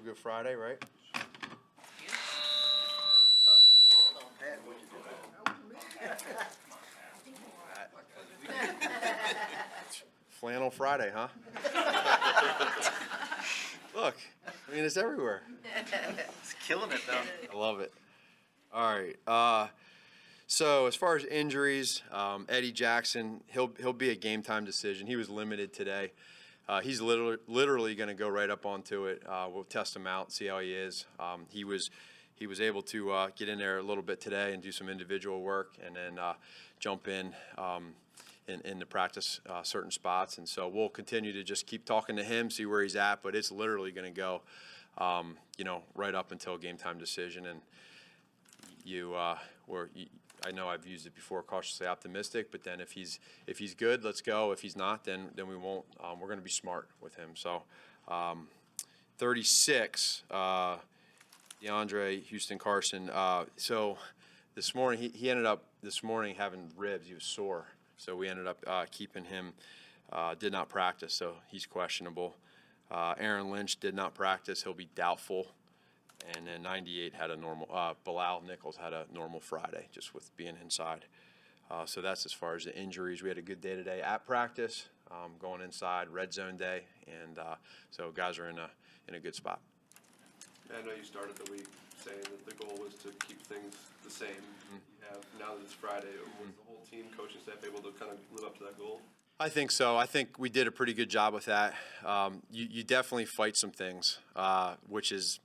Good Friday, right? Flannel Friday, huh? Look, I mean, it's everywhere. It's killing it, though. I love it. All right. So as far as injuries, Eddie Jackson, he'll be a game time decision. He was limited today. He's literally going to go right up onto it. We'll test him out, see how he is. He was able to get in there a little bit today and do some individual work, and then jump in the practice certain spots. And so we'll continue to just keep talking to him, see where he's at. But it's literally going to go, right up until game time decision. And I know I've used it before, cautiously optimistic. But then if he's good, let's go. If he's not, then we won't. We're going to be smart with him. So 36, DeAndre Houston Carson. So this morning he ended up having ribs. He was sore, so we ended up keeping him. Did not practice, so he's questionable. Aaron Lynch did not practice. He'll be doubtful. And then 98 had a normal. Bilal Nichols had a normal Friday, just with being inside. So that's as far as the injuries. We had a good day today at practice, going inside, red zone day, and so guys are in a good spot. I know you started the week saying that the goal was to keep things the same. You have now that it's Friday. Was the whole team, coaching staff, able to kind of live up to that goal? I think so. I think we did a pretty good job with that. You definitely fight some things, which is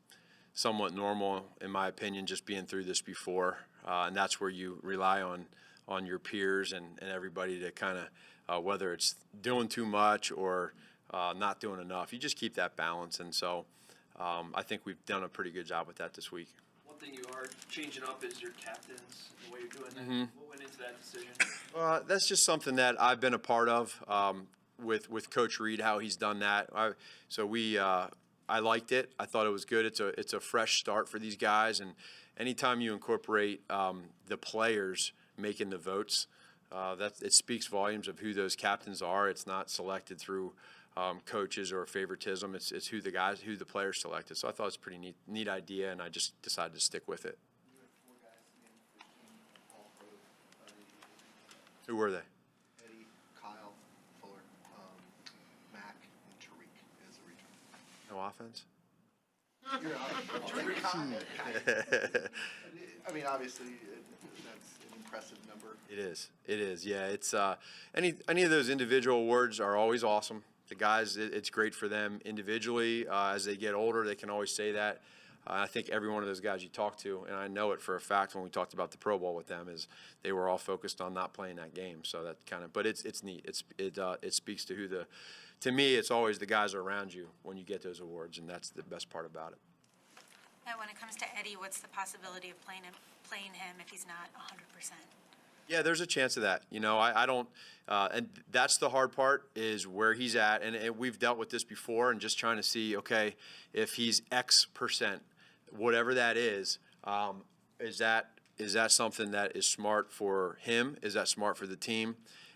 somewhat normal in my opinion, just being through this before, and that's where you rely on your peers and everybody to kind of whether it's doing too much or not doing enough. You just keep that balance, and so I think we've done a pretty good job with that this week. One thing you are changing up is your captains, the way you're doing that. What went into that decision? That's just something that I've been a part of with Coach Reed, how he's done that. I liked it. I thought it was good. It's a fresh start for these guys, and anytime you incorporate the players making the votes, it speaks volumes of who those captains are. It's not selected through coaches or favoritism. It's who the players selected. So I thought it was a pretty neat idea, and I just decided to stick with it. You had 4 guys named for team All-Pro. Who were they? Eddie, Kyle, Fuller, Mac, and Tariq as a return. No offense? I mean, obviously, that's an impressive number. It is. Yeah, it's any of those individual awards are always awesome. The guys, it's great for them individually. As they get older, they can always say that. I think every one of those guys you talk to, and I know it for a fact when we talked about the Pro Bowl with them, is they were all focused on not playing that game. So that kind of, but it's neat. It speaks to to me, it's always the guys around you when you get those awards, and that's the best part about it. And when it comes to Eddie, what's the possibility of playing him if he's not 100%? Yeah, there's a chance of that. I don't, and that's the hard part is where he's at. And we've dealt with this before and just trying to see, okay, if he's X percent, whatever that is that something that is smart for him? Is that smart for the team?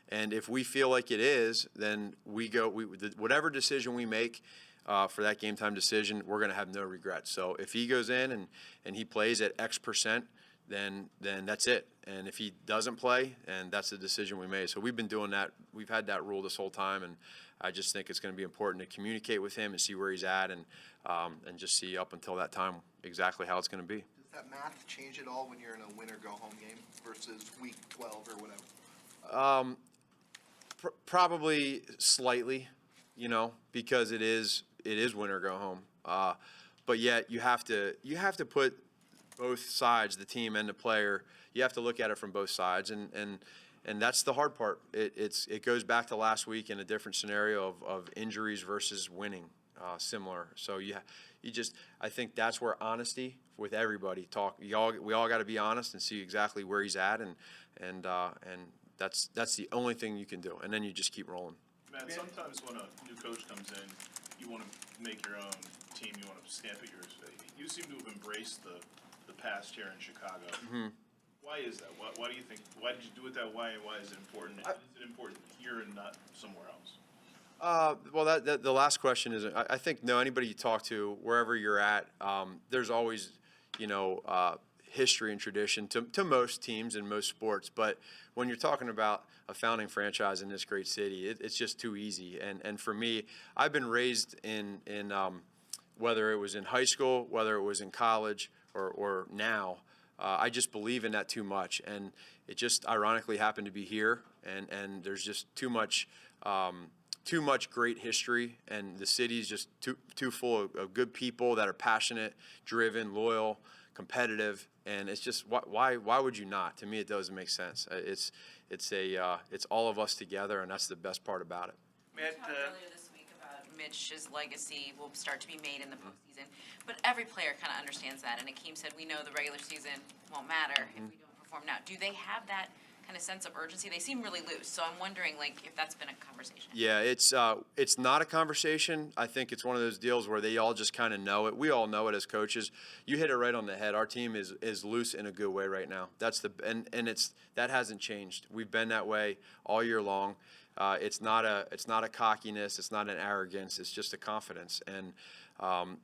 And if we feel like it is, then whatever decision we make for that game time decision, we're going to have no regrets. So if he goes in and he plays at X percent, then that's it. And if he doesn't play, and that's the decision we made. So we've been doing that. We've had that rule this whole time, and I just think it's going to be important to communicate with him and see where he's at, and just see up until that time exactly how it's going to be. Does that math change at all when you're in a win or go home game versus week 12 or whatever? Probably slightly, because it is win or go home. But yet you have to put both sides, the team and the player. You have to look at it from both sides, and that's the hard part. It goes back to last week in a different scenario of injuries versus winning, similar. So I think that's where honesty with everybody we all got to be honest and see exactly where he's at, and that's the only thing you can do, and then you just keep rolling. Matt, sometimes when a new coach comes in, you want to make your own team, you want to stamp it yours. You seem to have embraced the past here in Chicago. Mm-hmm. Why is that? Why do you think? Why did you do it that way? Why is it important? Is it important here and not somewhere else? Well, the last question is, I think, no, anybody you talk to, wherever you're at, there's always, history and tradition to most teams and most sports. But when you're talking about a founding franchise in this great city, it's just too easy. And for me, I've been raised in whether it was in high school, whether it was in college, or now, I just believe in that too much. And it just ironically happened to be here, and there's just too much great history, and the city's just too full of good people that are passionate, driven, loyal, competitive, and it's just why would you not? To me, it doesn't make sense. It's all of us together, and that's the best part about it. We talked earlier this week about Mitch's legacy will start to be made in the postseason, but every player kind of understands that. And Akeem said, we know the regular season won't matter if we don't perform now. Do they have that kind of sense of urgency? They seem really loose, so I'm wondering, if that's been a conversation. Yeah, it's not a conversation. I think it's one of those deals where they all just kind of know it. We all know it as coaches. You hit it right on the head. Our team is loose in a good way right now. That hasn't changed. We've been that way all year long. It's not a cockiness. It's not an arrogance. It's just a confidence, and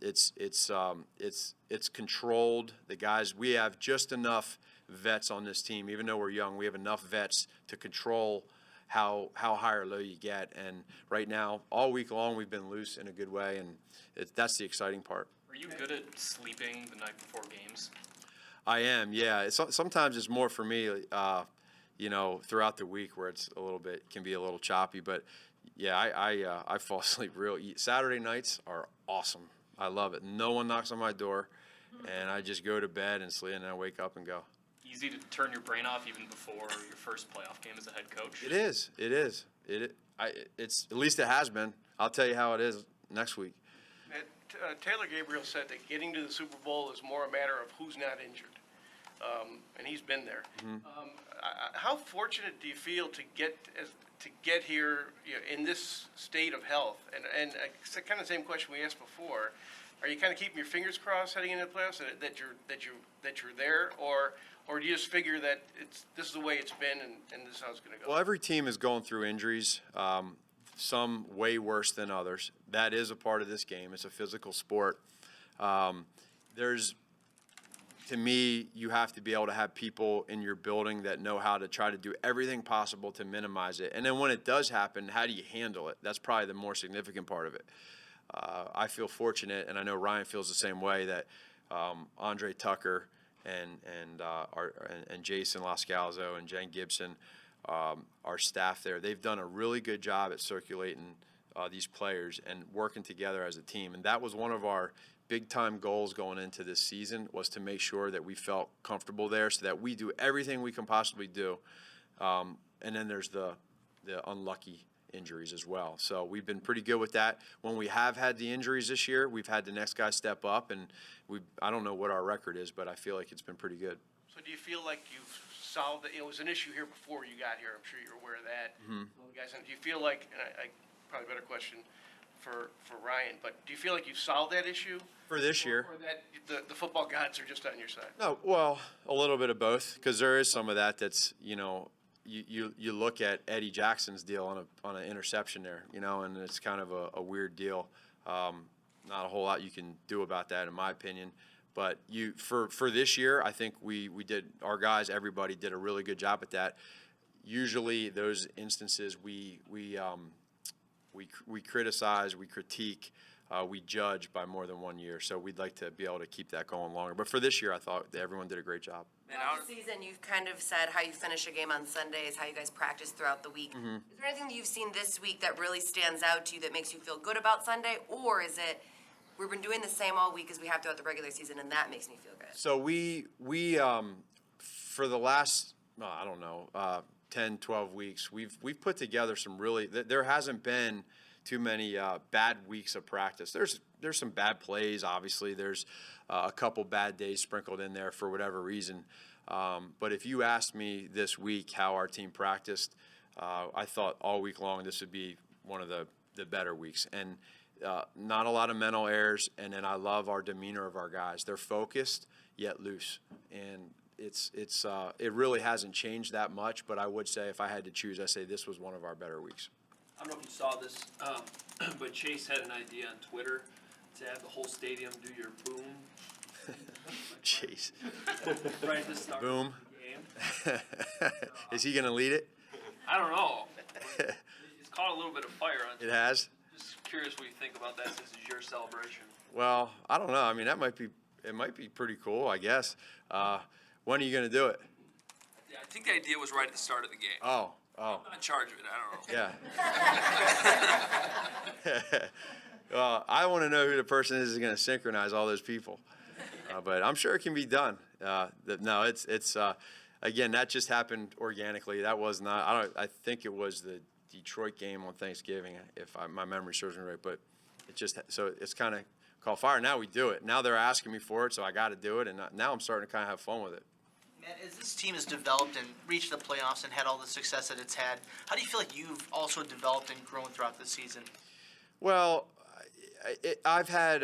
it's controlled. The guys, we have just enough vets on this team. Even though we're young, we have enough vets to control how high or low you get. And right now, all week long, we've been loose in a good way, and that's the exciting part. Are you good at sleeping the night before games? I am, yeah. Sometimes it's more for me, throughout the week where can be a little choppy. But yeah, I fall asleep Saturday nights are awesome. I love it. No one knocks on my door, and I just go to bed and sleep, and then I wake up and go. Easy to turn your brain off even before your first playoff game as a head coach? It is. It's at least it has been. I'll tell you how it is next week. Taylor Gabriel said that getting to the Super Bowl is more a matter of who's not injured, and he's been there. How fortunate do you feel to get here in this state of health? And it's kind of the same question we asked before. Are you kind of keeping your fingers crossed heading into the playoffs that you're there, or do you just figure that this is the way it's been and this is how it's going to go? Well, every team is going through injuries, some way worse than others. That is a part of this game. It's a physical sport. To me, you have to be able to have people in your building that know how to try to do everything possible to minimize it. And then when it does happen, how do you handle it? That's probably the more significant part of it. I feel fortunate, and I know Ryan feels the same way, that Andre Tucker and Jason Lascalzo and Jen Gibson, our staff there, they've done a really good job at circulating these players and working together as a team. And that was one of our big-time goals going into this season, was to make sure that we felt comfortable there so that we do everything we can possibly do. And then there's the unlucky injuries as well. So we've been pretty good with that. When we have had the injuries this year, we've had the next guy step up, and I don't know what our record is, but I feel like it's been pretty good. So do you feel like you've solved it? It was an issue here before you got here. I'm sure you're aware of that. Guys, and do you feel like, and I probably a better question for Ryan, but do you feel like you've solved that issue? For this year. Or that the football gods are just on your side? No, well, a little bit of both, because there is some of that's, you look at Eddie Jackson's deal on an interception there, and it's kind of a weird deal. Not a whole lot you can do about that, in my opinion. But for this year, I think we did, our guys, everybody did a really good job at that. Usually those instances we criticize, we critique, we judge by more than 1 year. So we'd like to be able to keep that going longer. But for this year, I thought that everyone did a great job. Throughout the season, you've kind of said how you finish a game on Sundays, how you guys practice throughout the week. Is there anything that you've seen this week that really stands out to you that makes you feel good about Sunday? Or is it, we've been doing the same all week as we have throughout the regular season, and that makes me feel good? So we for the last, 10, 12 weeks, we've put together some really, there hasn't been too many bad weeks of practice. There's some bad plays, obviously. There's a couple bad days sprinkled in there for whatever reason. But if you asked me this week how our team practiced, I thought all week long this would be one of the better weeks. And not a lot of mental errors, and then I love our demeanor of our guys. They're focused yet loose, and it really hasn't changed that much. But I would say if I had to choose, I say this was one of our better weeks. I don't know if you saw this, but Chase had an idea on Twitter to have the whole stadium do your boom Jeez. right at the start Boom. of the game. Is he gonna lead it? I don't know. It's caught a little bit of fire on. It has? Just curious what you think about that since it's your celebration. Well, I don't know. I mean, it might be pretty cool, I guess. When are you gonna do it? Yeah, I think the idea was right at the start of the game. Oh. I'm not in charge of it, I don't know. Yeah. Well, I want to know who the person is going to synchronize all those people, but I'm sure it can be done. No, it's again, that just happened organically. That was not. I think it was the Detroit game on Thanksgiving, if my memory serves me right. But it's kind of called fire. Now we do it. Now they're asking me for it, so I got to do it, and now I'm starting to kind of have fun with it. Matt, as this team has developed and reached the playoffs and had all the success that it's had, how do you feel like you've also developed and grown throughout the season? Well, I've had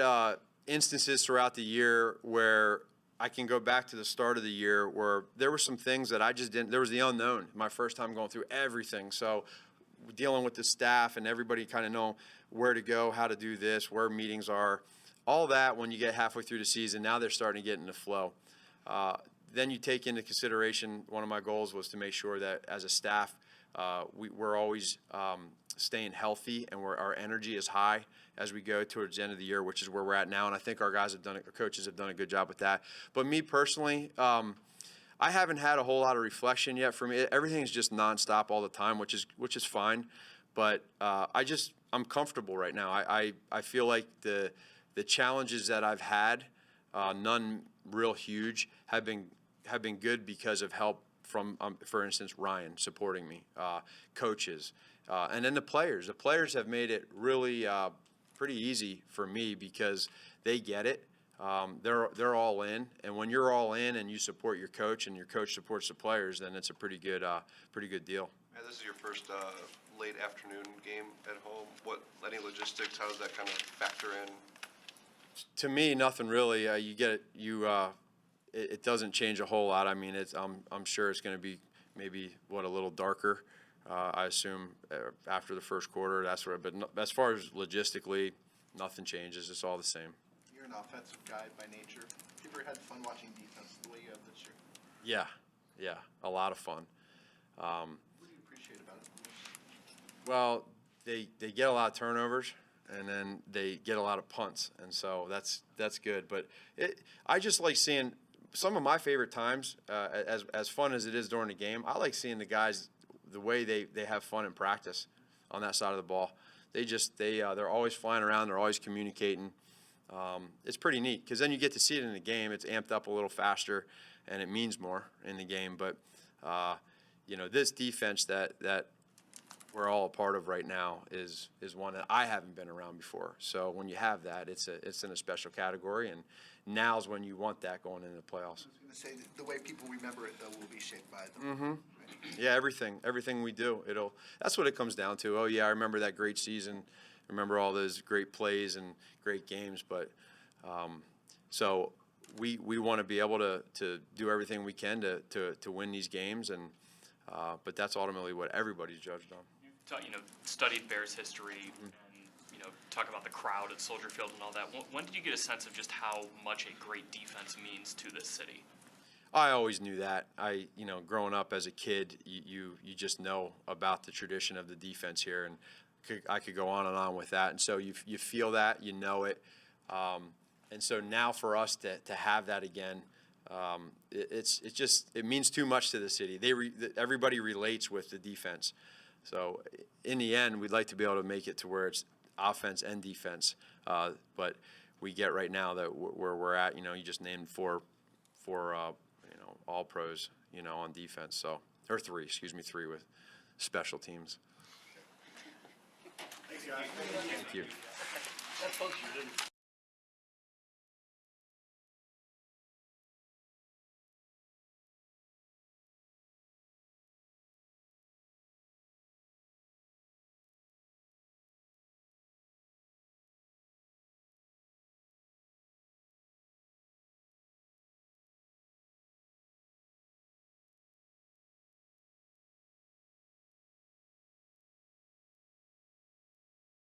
instances throughout the year where I can go back to the start of the year where there were some things that I just didn't. There was the unknown. My first time going through everything, so dealing with the staff and everybody kind of know where to go, how to do this, where meetings are, all that. When you get halfway through the season, now they're starting to get in the flow. Then you take into consideration, one of my goals was to make sure that as a staff, we're always staying healthy and our energy is high as we go towards the end of the year, which is where we're at now. And I think our coaches have done a good job with that. But me personally, I haven't had a whole lot of reflection yet. For me, everything's just nonstop all the time, which is fine. But I'm comfortable right now. I feel like the challenges that I've had, none real huge, have been good because of help from, for instance, Ryan supporting me, coaches, and then the players. The players have made it really pretty easy for me because they get it. They're all in, and when you're all in and you support your coach and your coach supports the players, then it's a pretty good deal. And this is your first late afternoon game at home. Any logistics? How does that kind of factor in? To me, nothing really. It doesn't change a whole lot. I mean, I'm sure it's going to be maybe a little darker. I assume after the first quarter, that's where. But as far as logistically, nothing changes. It's all the same. You're an offensive guy by nature. Have you ever had fun watching defense the way you have this year? Yeah, a lot of fun. What do you appreciate about it the most? Well, they get a lot of turnovers, and then they get a lot of punts, and so that's good. But I just like seeing some of my favorite times, as fun as it is during the game. I like seeing the guys, the way they have fun in practice on that side of the ball. They're always flying around. They're always communicating. It's pretty neat because then you get to see it in the game. It's amped up a little faster, and it means more in the game. But this defense that we're all a part of right now is one that I haven't been around before. So when you have that, it's in a special category, and now's when you want that going into the playoffs. I was going to say, the way people remember it, though, will be shaped by them. Mm-hmm. Yeah, everything we do, that's what it comes down to. Oh yeah, I remember that great season, remember all those great plays and great games. But so we want to be able to do everything we can to win these games, and but that's ultimately what everybody's judged on. You studied Bears history and talk about the crowd at Soldier Field and all that. When did you get a sense of just how much a great defense means to this city? I always knew that. Growing up as a kid, you just know about the tradition of the defense here, and I could go on and on with that. And so you feel that, you know it, and so now for us to have that again, it means too much to the city. Everybody relates with the defense. So in the end, we'd like to be able to make it to where it's offense and defense, but we get right now that where we're at. You just named four all pros, on defense. So, or three with special teams. Thanks, guys. Thank you. That folks, you didn't.